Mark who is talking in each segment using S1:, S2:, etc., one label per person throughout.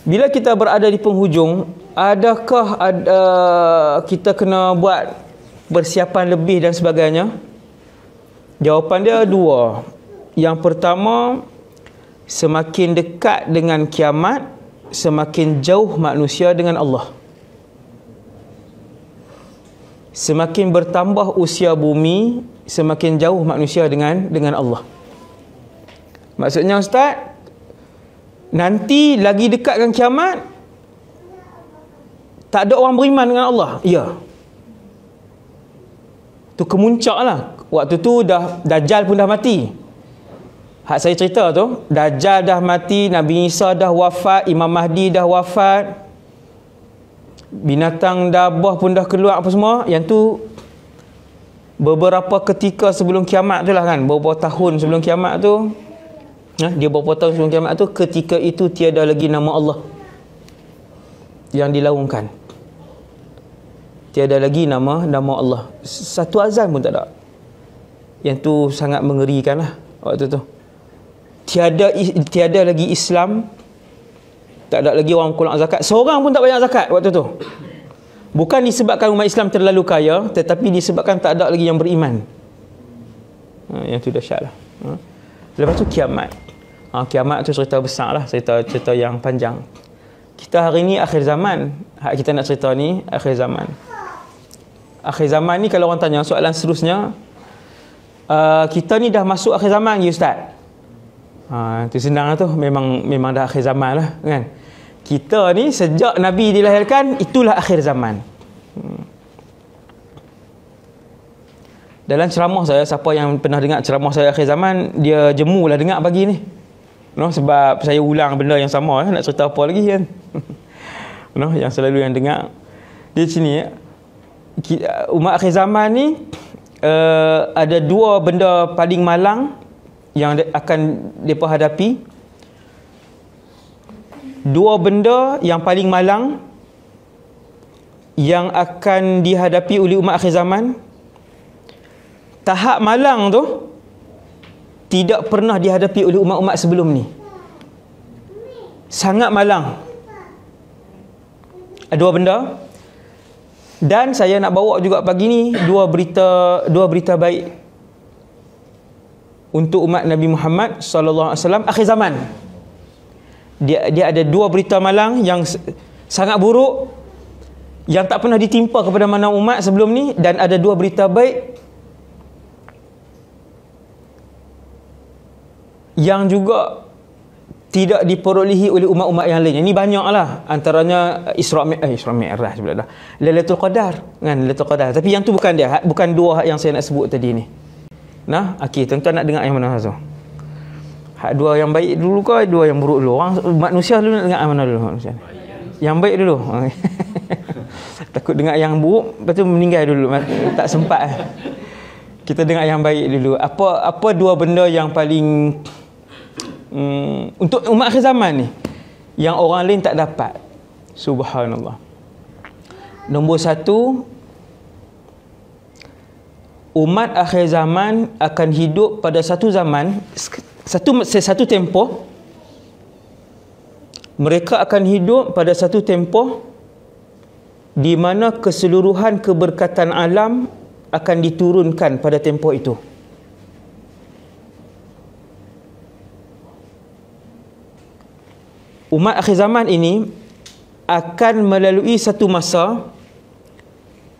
S1: Bila kita berada di penghujung, adakah kita kena buat persiapan lebih dan sebagainya? Jawapan dia dua. Yang pertama, semakin dekat dengan kiamat, semakin jauh manusia dengan Allah. Semakin bertambah usia bumi, semakin jauh manusia dengan Allah. Maksudnya Ustaz, nanti lagi dekat dengan kiamat, tak ada orang beriman dengan Allah. Ya. Tu kemuncak lah. Waktu tu dah Dajjal pun dah mati. Hak saya cerita tu, Dajjal dah mati, Nabi Isa dah wafat, Imam Mahdi dah wafat, binatang dabah pun dah keluar apa semua. Yang tu beberapa ketika sebelum kiamat tu lah kan, beberapa tahun sebelum kiamat tu, dia beberapa tahun sebelum kiamat tu, ketika itu tiada lagi nama Allah yang dilaungkan. Tiada lagi nama Allah. Satu azan pun tak ada. Yang tu sangat mengerikan lah waktu tu. Tiada lagi Islam. Tak ada lagi orang keluar zakat. Seorang pun tak bayar zakat waktu tu. Bukan disebabkan umat Islam terlalu kaya, tetapi disebabkan tak ada lagi yang beriman. Yang tu dahsyat lah. Lepas tu kiamat. Kiamat tu cerita besar lah. Cerita yang panjang. Kita hari ni akhir zaman. Hak kita nak cerita ni akhir zaman. Akhir zaman ni, kalau orang tanya soalan seterusnya, kita ni dah masuk akhir zaman ke Ustaz? Itu senang lah tu. Memang dah akhir zaman lah kan. Kita ni sejak Nabi dilahirkan, itulah akhir zaman. Dalam ceramah saya, siapa yang pernah dengar ceramah saya akhir zaman, dia jemulah dengar pagi ni. Sebab saya ulang benda yang sama, nak cerita apa lagi kan. Yang selalu yang dengar di sini, umat akhir zaman ni ada dua benda paling malang yang akan mereka hadapi. Dua benda yang paling malang yang akan dihadapi oleh umat akhir zaman. Tahap malang tu tidak pernah dihadapi oleh umat-umat sebelum ni. Sangat malang. Dua benda. Dan saya nak bawa juga pagi ni dua berita baik untuk umat Nabi Muhammad sallallahu alaihi wasallam akhir zaman. Dia ada dua berita malang yang sangat buruk yang tak pernah ditimpa kepada mana umat sebelum ni, dan ada dua berita baik yang juga tidak diperolehi oleh umat-umat yang lain. Ini banyaklah, antaranya Isra Mi'raj pula dah. Lailatul Qadar kan, Lailatul Qadar. Tapi yang tu bukan dia, bukan dua yang saya nak sebut tadi ni. Okey, tuan-tuan nak dengar yang mana tu? Hak dua yang baik dulu ke dua yang buruk dulu? Orang manusia dulu nak dengar yang mana dulu manusia? Yang baik dulu. Takut dengar yang buruk, lepas tu meninggal dulu. Tak sempat. Kita dengar yang baik dulu. Apa dua benda yang paling untuk umat akhir zaman ni yang orang lain tak dapat? Subhanallah. Nombor satu, umat akhir zaman akan hidup pada satu zaman, satu tempoh. Mereka akan hidup pada satu tempoh di mana keseluruhan keberkatan alam akan diturunkan pada tempoh itu. Umat akhir zaman ini akan melalui satu masa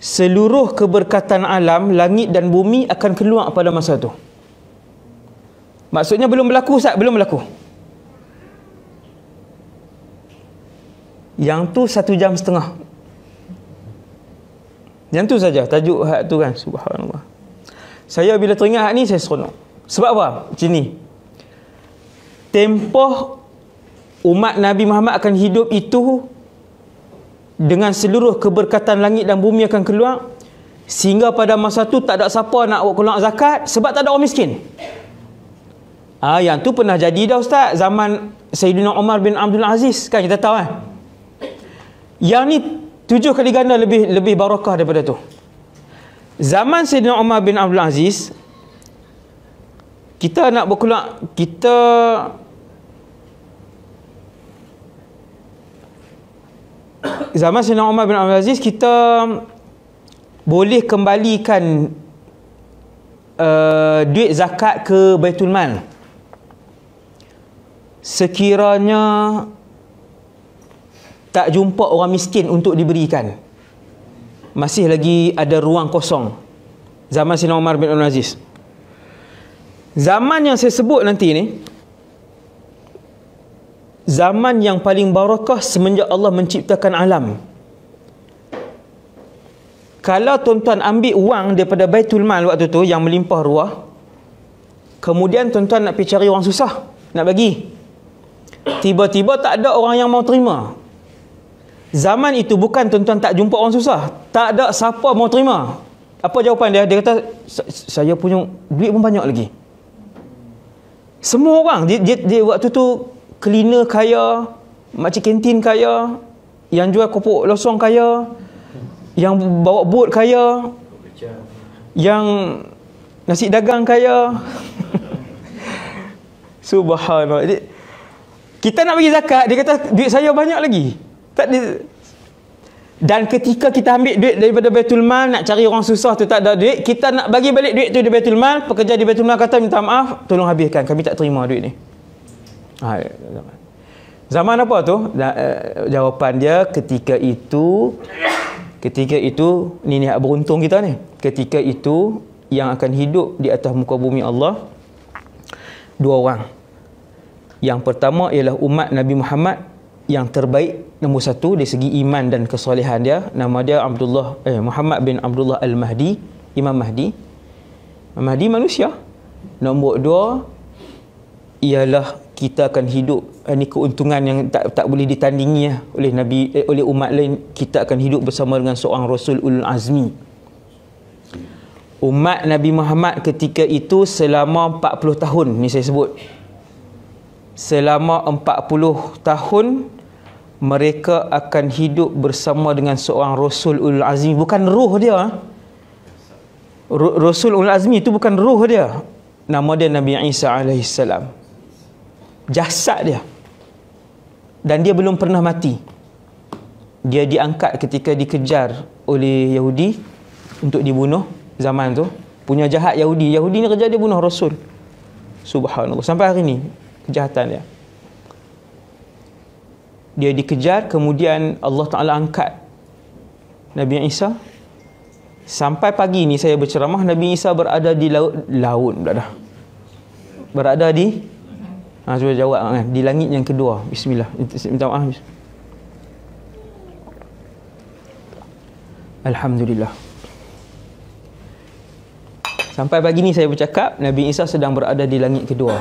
S1: seluruh keberkatan alam, langit dan bumi akan keluar pada masa itu. Maksudnya belum berlaku Ustaz, belum berlaku. Yang tu 1.5 jam. Yang tu saja tajuk hak tu kan. Subhanallah. Saya bila teringat hak ni saya seronok. Sebab apa? Sini. Tempoh umat Nabi Muhammad akan hidup itu dengan seluruh keberkatan langit dan bumi akan keluar, sehingga pada masa tu tak ada siapa nak keluar zakat sebab tak ada orang miskin. Yang tu pernah jadi dah Ustaz, zaman Sayyidina Umar bin Abdul Aziz kan, kita tahu kan. Yang ni 7 kali ganda lebih barakah daripada tu. Zaman Sayyidina Umar bin Abdul Aziz, kita nak berkeluar, kita zaman Sayyidina Umar bin Abdul Aziz, kita boleh kembalikan duit zakat ke Baitul Mal sekiranya tak jumpa orang miskin untuk diberikan. Masih lagi ada ruang kosong zaman Sayyidina Umar bin Abdul Aziz. Zaman yang saya sebut nanti ni, zaman yang paling barakah semenjak Allah menciptakan alam. Kalau tuan-tuan ambil wang daripada Baitul Mal waktu tu yang melimpah ruah, kemudian tuan-tuan nak pergi cari orang susah nak bagi, tiba-tiba tak ada orang yang mau terima. Zaman itu bukan tuan-tuan tak jumpa orang susah, tak ada siapa mau terima. Apa jawapan dia? Dia kata, saya punya duit pun banyak lagi. Semua orang dia waktu tu cleaner kaya, makcik kantin kaya, yang jual kopok losong kaya, yang bawa bot kaya, yang nasi dagang kaya. Subhanallah. Kita nak bagi zakat, dia kata duit saya banyak lagi. Tak di... Dan ketika kita ambil duit daripada Baitul Mal nak cari orang susah tu tak ada duit, kita nak bagi balik duit tu di Baitul Mal, pekerja di Baitul Mal kata minta maaf, tolong habiskan, kami tak terima duit ni. Zaman apa tu? Jawapan dia ketika itu ni hak beruntung kita ni. Ketika itu yang akan hidup di atas muka bumi Allah dua orang. Yang pertama ialah umat Nabi Muhammad yang terbaik, nombor satu dari segi iman dan kesolehan dia, nama dia Muhammad bin Abdullah Al-Mahdi, Imam Mahdi. Mahdi manusia. Nombor dua ialah kita akan hidup, ini keuntungan yang tak boleh ditandingi oleh Nabi, oleh umat lain. Kita akan hidup bersama dengan seorang Rasul Ulul Azmi. Umat Nabi Muhammad ketika itu selama 40 tahun, ni saya sebut, selama 40 tahun mereka akan hidup bersama dengan seorang Rasul Ulul Azmi. Bukan ruh dia, Rasul Ulul Azmi itu bukan ruh dia, nama dia Nabi Isa alaihissalam, jasad dia. Dan dia belum pernah mati. Dia diangkat ketika dikejar oleh Yahudi untuk dibunuh zaman tu. Punya jahat Yahudi ni kerja dia bunuh Rasul. Subhanallah. Sampai hari ni kejahatan dia. Dia dikejar, kemudian Allah Ta'ala angkat Nabi Isa. Sampai pagi ni saya berceramah, Nabi Isa berada di laut berada di cuba jawab kan, di langit yang kedua. Bismillah, minta maaf. Alhamdulillah. Sampai pagi ni saya bercakap, Nabi Isa sedang berada di langit kedua.